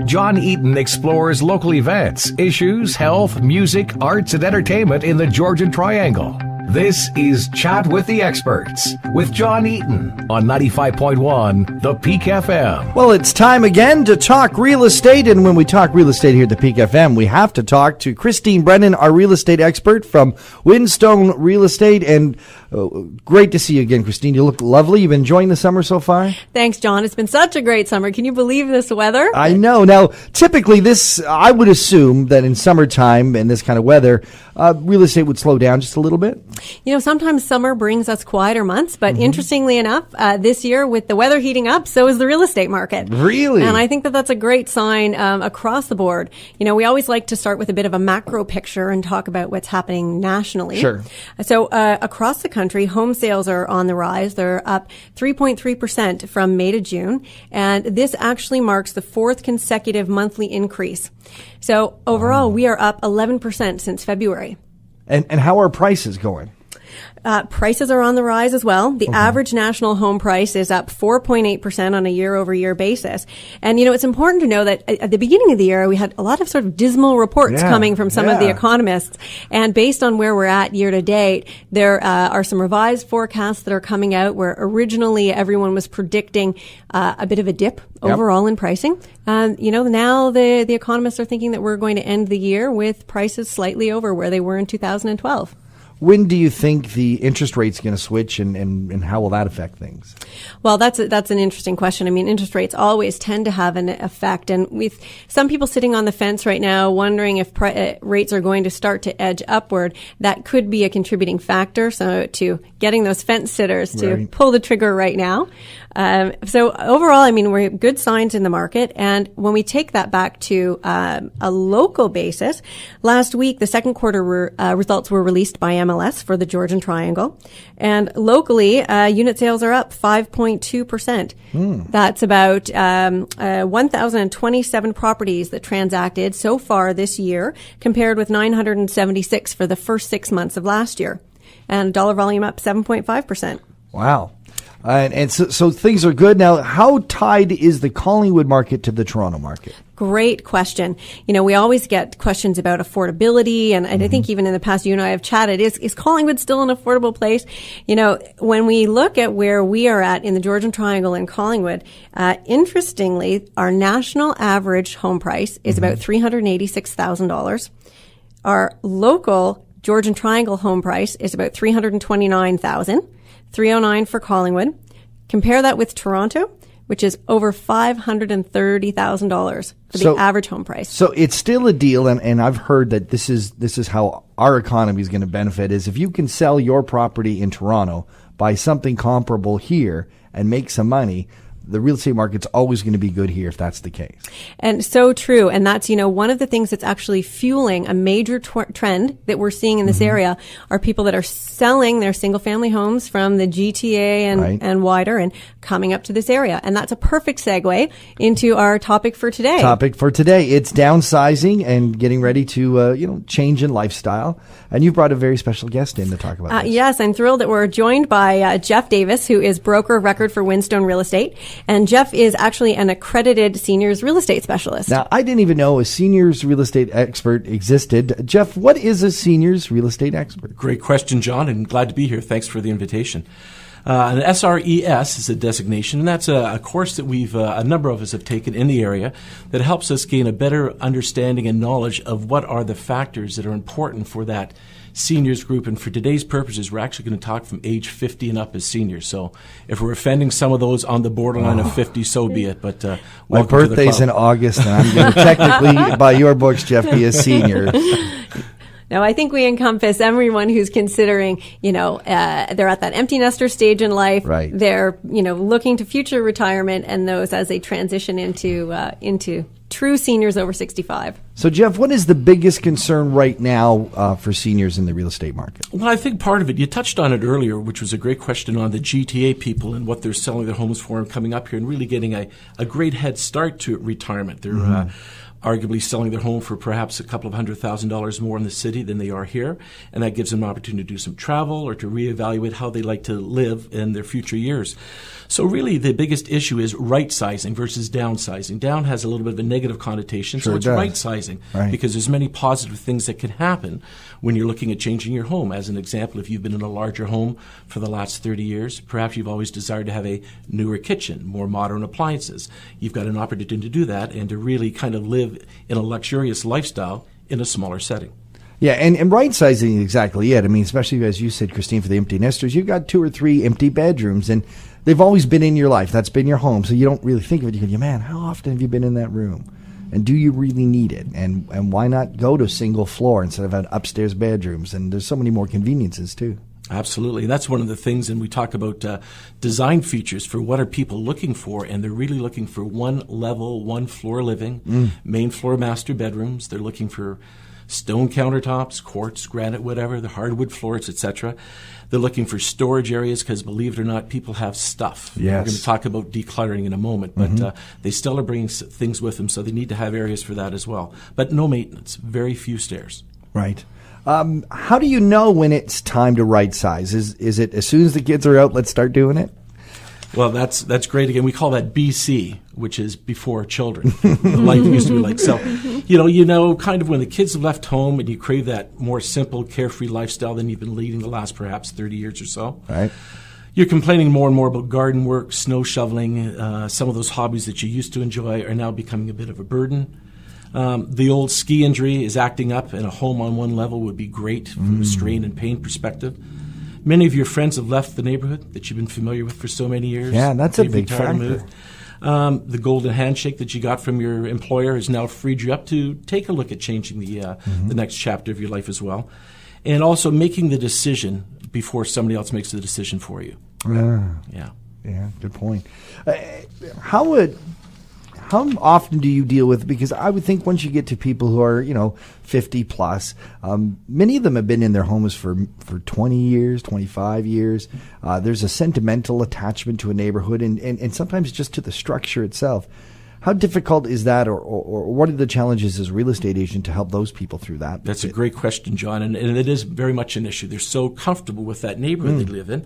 John Eaton explores local events, issues, health, music, arts, and entertainment in the Georgian Triangle. This is Chat with the Experts with John Eaton on 95.1 The Peak FM. Well, it's time again to talk real estate, and when we talk real estate here at the Peak FM, we have to talk to Christine Brennan, our real estate expert from Windstone Real Estate. And great to see you again, Christine. You look lovely. You've been enjoying the summer so far? Thanks, John. It's been such a great summer. Can you believe this weather? I know. Now, typically I would assume that in summertime and this kind of weather, real estate would slow down just a little bit. You know, sometimes summer brings us quieter months, but interestingly enough, this year with the weather heating up, so is the real estate market. Really? And I think that that's a great sign across the board. You know, we always like to start with a bit of a macro picture and talk about what's happening nationally. Sure. So across the country, home sales are on the rise. They're up 3.3% from May to June, and this actually marks the fourth consecutive monthly increase. So overall, we are up 11% since February. And how are prices going? Prices are on the rise as well. The average national home price is up 4.8% on a year-over-year basis. And, you know, it's important to know that at the beginning of the year, we had a lot of sort of dismal reports coming from some of the economists. And based on where we're at year to date, there are some revised forecasts that are coming out where originally everyone was predicting a bit of a dip overall in pricing. You know, now the economists are thinking that we're going to end the year with prices slightly over where they were in 2012. When do you think the interest rate's going to switch, and how will that affect things? Well, that's an interesting question. I mean, interest rates always tend to have an effect, and with some people sitting on the fence right now wondering if rates are going to start to edge upward, that could be a contributing factor. So to getting those fence sitters to pull the trigger right now. So overall, I mean, we have good signs in the market. And when we take that back to a local basis, last week, the second quarter results were released by MLS for the Georgian Triangle. And locally, unit sales are up 5.2%. That's about 1,027 properties that transacted so far this year, compared with 976 for the first 6 months of last year. And dollar volume up 7.5%. Wow. And so things are good. Now, how tied is the Collingwood market to the Toronto market? Great question. You know, we always get questions about affordability, and I think even in the past, you and I have chatted, is Collingwood still an affordable place? You know, when we look at where we are at in the Georgian Triangle and Collingwood, interestingly, our national average home price is about $386,000. Our local Georgian Triangle home price is about $329,000. $309 for Collingwood. Compare that with Toronto, which is over $530,000 for the average home price. So it's still a deal, and I've heard that this is how our economy is going to benefit, is if you can sell your property in Toronto, buy something comparable here, and make some money, the real estate market's always going to be good here if that's the case. And so true. And that's, you know, one of the things that's actually fueling a major trend that we're seeing in this area are people that are selling their single family homes from the GTA and wider and coming up to this area. And that's a perfect segue into our topic for today. It's downsizing and getting ready to, change in lifestyle. And you've brought a very special guest in to talk about this. Yes, I'm thrilled that we're joined by Jeff Davis, who is broker of record for Windstone Real Estate. And Jeff is actually an accredited seniors real estate specialist. Now, I didn't even know a seniors real estate expert existed. Jeff, what is a seniors real estate expert? Great question, John, and glad to be here. Thanks for the invitation. An SRES is a designation, and that's a course that a number of us have taken in the area that helps us gain a better understanding and knowledge of what are the factors that are important for that seniors group. And for today's purposes, we're actually going to talk from age 50 and up as seniors. So if we're offending some of those on the borderline of 50, so be it. But my birthday's in August, and I'm going to technically, by your books, Jeff, be a senior. Now, I think we encompass everyone who's considering, they're at that empty nester stage in life. Right. They're, looking to future retirement, and those as they transition into true seniors over 65. So, Jeff, what is the biggest concern right now for seniors in the real estate market? Well, I think part of it, you touched on it earlier, which was a great question on the GTA people and what they're selling their homes for and coming up here and really getting a great head start to retirement. They're arguably selling their home for perhaps a couple of $100,000 more in the city than they are here, and that gives them an opportunity to do some travel or to reevaluate how they like to live in their future years. So really the biggest issue is right-sizing versus downsizing. Down has a little bit of a negative connotation. Sure So it's does. right-sizing, Right. because there's many positive things that can happen when you're looking at changing your home. As an example, if you've been in a larger home for the last 30 years, perhaps you've always desired to have a newer kitchen, more modern appliances. You've got an opportunity to do that and to really kind of live in a luxurious lifestyle in a smaller setting. Yeah, and right sizing is exactly it. I mean, especially as you said, Christine, for the empty nesters, you've got 2 or 3 empty bedrooms, and they've always been in your life. That's been your home, so you don't really think of it. You go, man, how often have you been in that room? And do you really need it? And why not go to single floor instead of an upstairs bedrooms? And there's so many more conveniences too. Absolutely. That's one of the things, and we talk about design features for what are people looking for, and they're really looking for one level, one floor living, main floor master bedrooms. They're looking for stone countertops, quartz, granite, whatever, the hardwood floors, etc. They're looking for storage areas because, believe it or not, people have stuff. Yes. We're going to talk about decluttering in a moment, but they still are bringing things with them, so they need to have areas for that as well. But no maintenance, very few stairs. Right. How do you know when it's time to right size? Is it as soon as the kids are out, let's start doing it? Well, that's great. Again, we call that BC, which is before children. Life used to be like so. You know, kind of when the kids have left home and you crave that more simple, carefree lifestyle than you've been leading the last perhaps 30 years or so. Right. You're complaining more and more about garden work, snow shoveling. Some of those hobbies that you used to enjoy are now becoming a bit of a burden. The old ski injury is acting up, and a home on one level would be great from a strain and pain perspective. Many of your friends have left the neighborhood that you've been familiar with for so many years. Yeah, that's a They've big retired, factor. moved. The golden handshake that you got from your employer has now freed you up to take a look at changing the next chapter of your life as well. And also making the decision before somebody else makes the decision for you. Yeah. Yeah, good point. How often do you deal with, because I would think once you get to people who are, 50 plus, many of them have been in their homes for 20 years, 25 years. There's a sentimental attachment to a neighborhood and sometimes just to the structure itself. How difficult is that, or what are the challenges as a real estate agent to help those people through that? That's a great question, John, and it is very much an issue. They're so comfortable with that neighborhood they live in.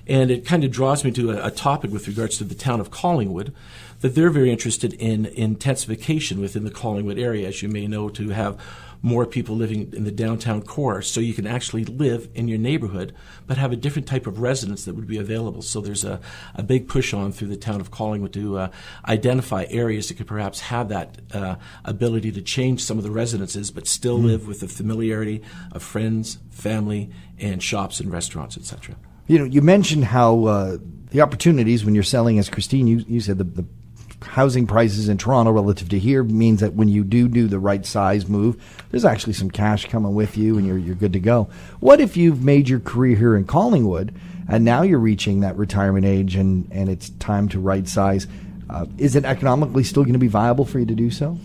And it kind of draws me to a topic with regards to the town of Collingwood, that they're very interested in intensification within the Collingwood area, as you may know, to have more people living in the downtown core, so you can actually live in your neighborhood but have a different type of residence that would be available. So there's a big push on through the town of Collingwood to identify areas that could perhaps have that ability to change some of the residences but still live with the familiarity of friends, family, and shops and restaurants, etc. You mentioned how the opportunities when you're selling, as Christine, you said the housing prices in Toronto relative to here means that when you do the right size move, there's actually some cash coming with you and you're good to go. What if you've made your career here in Collingwood and now you're reaching that retirement age and it's time to right size? Is it economically still going to be viable for you to do so?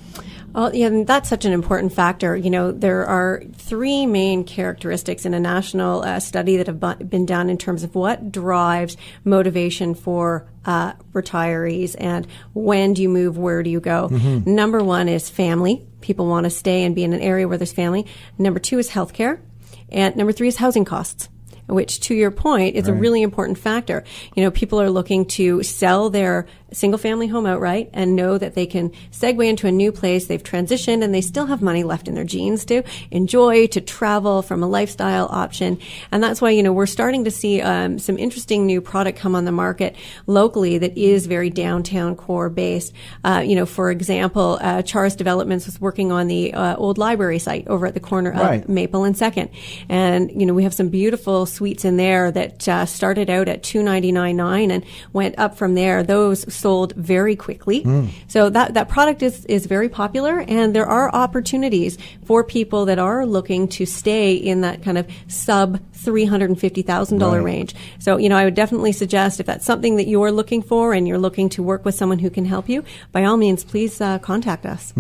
Well, yeah, and that's such an important factor. There are 3 main characteristics in a national study that have been done in terms of what drives motivation for retirees and when do you move, where do you go. Number 1 is family. People want to stay and be in an area where there's family. Number 2 is healthcare. And number 3 is housing costs, which, to your point, is a really important factor. People are looking to sell their single-family home outright and know that they can segue into a new place. They've transitioned and they still have money left in their jeans to enjoy, to travel from a lifestyle option. And that's why, we're starting to see some interesting new product come on the market locally that is very downtown core based. For example, Charles Developments was working on the old library site over at the corner of Maple and 2nd. And, we have some beautiful suites in there that started out at $299.9 and went up from there. Those sold very quickly. So that product is very popular, and there are opportunities for people that are looking to stay in that kind of sub $350,000 range. So, I would definitely suggest, if that's something that you're looking for and you're looking to work with someone who can help you, by all means, please contact us.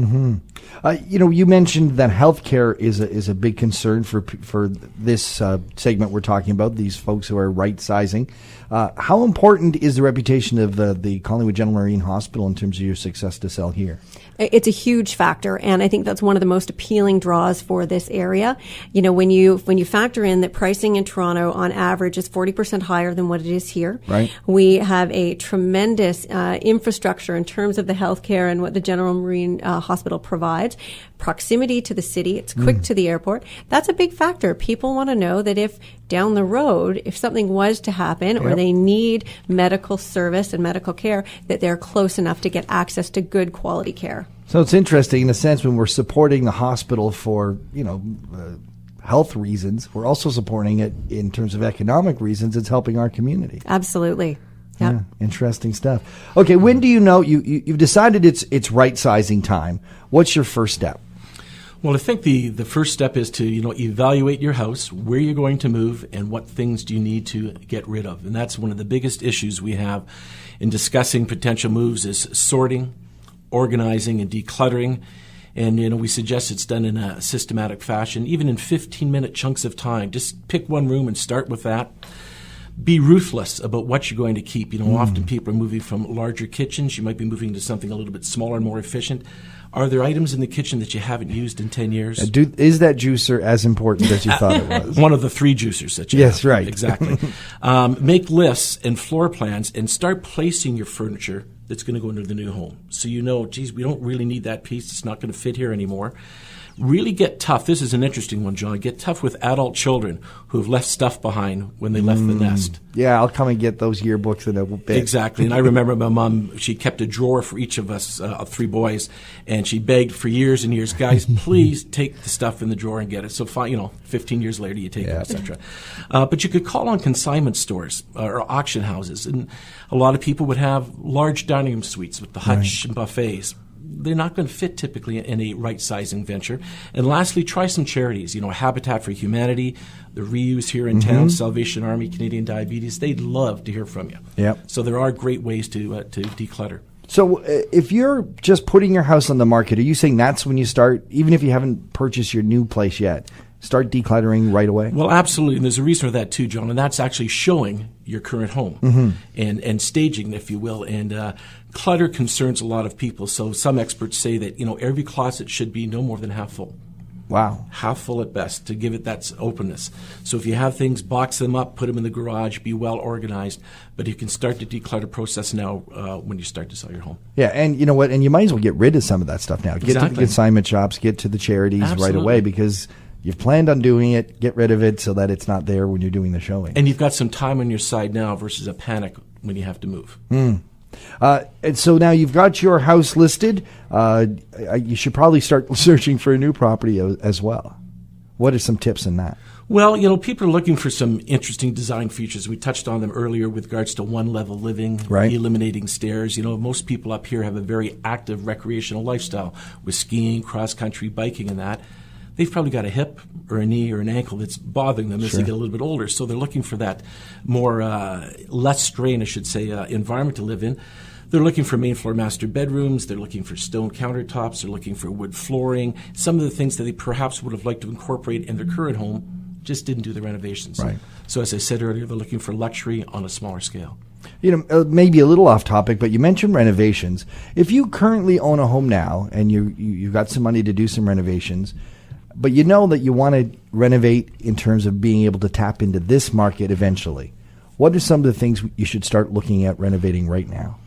You mentioned that healthcare is a big concern for this segment we're talking about, these folks who are right-sizing. How important is the reputation of the Collingwood General Marine Hospital in terms of your success to sell here? It's a huge factor, and I think that's one of the most appealing draws for this area. When you factor in that pricing in Toronto on average is 40% higher than what it is here. Right. We have a tremendous infrastructure in terms of the healthcare and what the General Marine Hospital provides. Proximity to the city, it's quick to the airport. That's a big factor. People want to know that if down the road, if something was to happen or they need medical service and medical care, that they're close enough to get access to good quality care. So it's interesting in a sense when we're supporting the hospital for, health reasons, we're also supporting it in terms of economic reasons. It's helping our community. Absolutely. Yep. Yeah, interesting stuff. Okay, when do you know you've decided it's right-sizing time? What's your first step? Well, I think the first step is to evaluate your house, where you're going to move, and what things do you need to get rid of. And that's one of the biggest issues we have in discussing potential moves is sorting, organizing, and decluttering. And we suggest it's done in a systematic fashion, even in 15-minute chunks of time. Just pick one room and start with that. Be ruthless about what you're going to keep. Often people are moving from larger kitchens. You might be moving to something a little bit smaller and more efficient. Are there items in the kitchen that you haven't used in 10 years? Is that juicer as important as you thought it was? One of the 3 juicers that you have. Yes, right. Exactly. Make lists and floor plans and start placing your furniture that's going to go into the new home. So geez, we don't really need that piece. It's not going to fit here anymore. Really get tough. This is an interesting one, John. Get tough with adult children who have left stuff behind when they left the nest. Yeah, I'll come and get those yearbooks in a bit. Exactly. And I remember my mom, she kept a drawer for each of us, 3 boys, and she begged for years and years, guys, please take the stuff in the drawer and get it. So, 15 years later, you take it, etc. But you could call on consignment stores or auction houses. And a lot of people would have large dining room suites with the hutch and buffets. They're not going to fit typically in a right-sizing venture. And lastly, try some charities. Habitat for Humanity, the Reuse here in town, Salvation Army, Canadian Diabetes. They'd love to hear from you. Yep. So there are great ways to declutter. So if you're just putting your house on the market, are you saying that's when you start, even if you haven't purchased your new place yet, start decluttering right away? Well, absolutely. And there's a reason for that too, John, and that's actually showing your current home and staging, if you will. And clutter concerns a lot of people. So some experts say that, every closet should be no more than half full. Wow. Half full at best to give it that openness. So if you have things, box them up, put them in the garage, be well organized. But you can start the declutter process now when you start to sell your home. Yeah, and you know what? And you might as well get rid of some of that stuff now. Get to the consignment shops, get to the charities right away because you've planned on doing it. Get rid of it so that it's not there when you're doing the showing. And you've got some time on your side now versus a panic when you have to move. And so now you've got your house listed. You should probably start searching for a new property as well. What are some tips in that? Well, people are looking for some interesting design features. We touched on them earlier with regards to one-level living, eliminating stairs. Most people up here have a very active recreational lifestyle with skiing, cross-country, biking and that. They've probably got a hip or a knee or an ankle that's bothering them as they get a little bit older. So they're looking for that more, less strain, I should say, environment to live in. They're looking for main floor master bedrooms. They're looking for stone countertops. They're looking for wood flooring. Some of the things that they perhaps would have liked to incorporate in their current home just didn't do the renovations. Right. So as I said earlier, they're looking for luxury on a smaller scale. Maybe a little off topic, but you mentioned renovations. If you currently own a home now and you've got some money to do some renovations, but you know that you want to renovate in terms of being able to tap into this market eventually, what are some of the things you should start looking at renovating right now?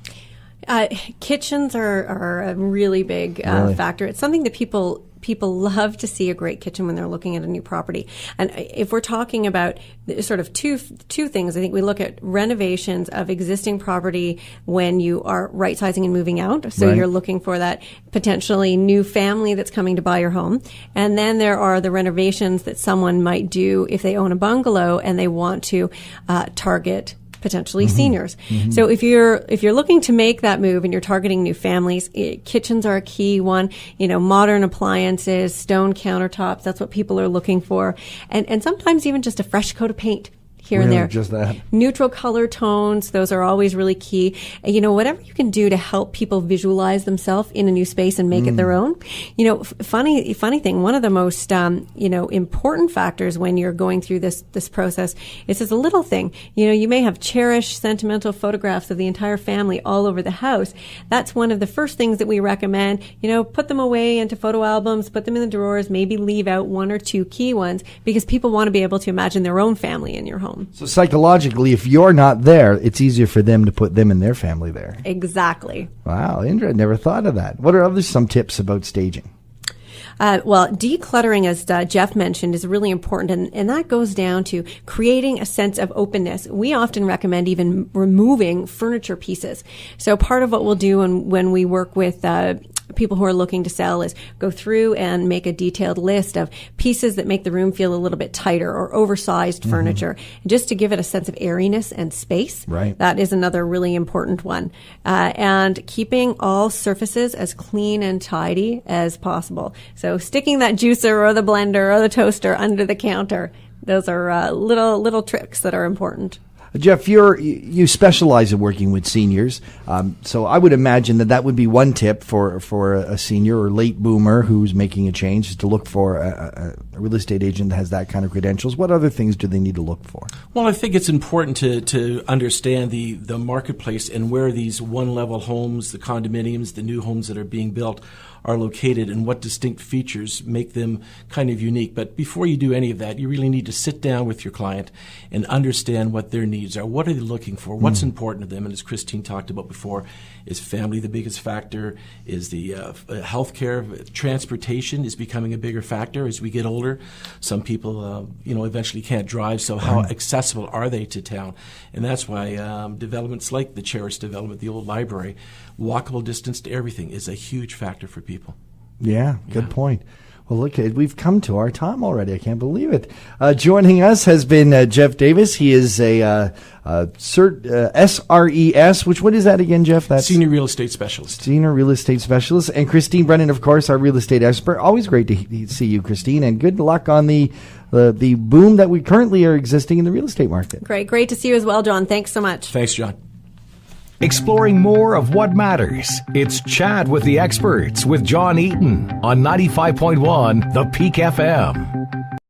Kitchens are a really big factor. It's something that people love to see, a great kitchen when they're looking at a new property. And if we're talking about sort of two things, I think we look at renovations of existing property when you are right-sizing and moving out. So you're looking for that potentially new family that's coming to buy your home. And then there are the renovations that someone might do if they own a bungalow and they want to target potentially seniors. So if you're looking to make that move and you're targeting new families, kitchens are a key one. Modern appliances, stone countertops, that's what people are looking for. And sometimes even just a fresh coat of paint. here and Really, there. just that. Neutral color tones, those are always really key. And, whatever you can do to help people visualize themselves in a new space and make it their own. Funny thing, one of the most, important factors when you're going through this process is this little thing. You may have cherished sentimental photographs of the entire family all over the house. That's one of the first things that we recommend. Put them away into photo albums, put them in the drawers, maybe leave out one or two key ones, because people want to be able to imagine their own family in your home. So psychologically, if you're not there, it's easier for them to put them and their family there. Exactly. Wow, Indra, I never thought of that. What are some tips about staging? Well, decluttering, as Jeff mentioned, is really important, and that goes down to creating a sense of openness. We often recommend even removing furniture pieces. So part of what we'll do when we work with people who are looking to sell is go through and make a detailed list of pieces that make the room feel a little bit tighter or oversized furniture, just to give it a sense of airiness and space. Right. That is another really important one. And keeping all surfaces as clean and tidy as possible. So sticking that juicer or the blender or the toaster under the counter, those are little tricks that are important. Jeff, you specialize in working with seniors, so I would imagine that would be one tip for a senior or late boomer who's making a change, is to look for a real estate agent that has that kind of credentials. What other things do they need to look for? Well, I think it's important to understand the marketplace and where these one-level homes, the condominiums, the new homes that are being built are located, and what distinct features make them kind of unique. But before you do any of that, you really need to sit down with your client and understand what their needs are. What are they looking for? What's important to them? And as Christine talked about before, is family the biggest factor? Is the healthcare, transportation is becoming a bigger factor as we get older. Some people, eventually can't drive, so how accessible are they to town? And that's why developments like the Cherished development, the old library, walkable distance to everything is a huge factor for people. Yeah, good point. Well, look, we've come to our time already. I can't believe it. Joining us has been Jeff Davis. He is a SRES. What is that again, Jeff? That's Senior Real Estate Specialist. Senior Real Estate Specialist. And Christine Brennan, of course, our real estate expert. Always great to see you, Christine, and good luck on the boom that we currently are existing in the real estate market. Great to see you as well, John. Thanks so much. Thanks, John. Exploring more of what matters. It's Chat with the Experts with John Eaton on 95.1 The Peak FM.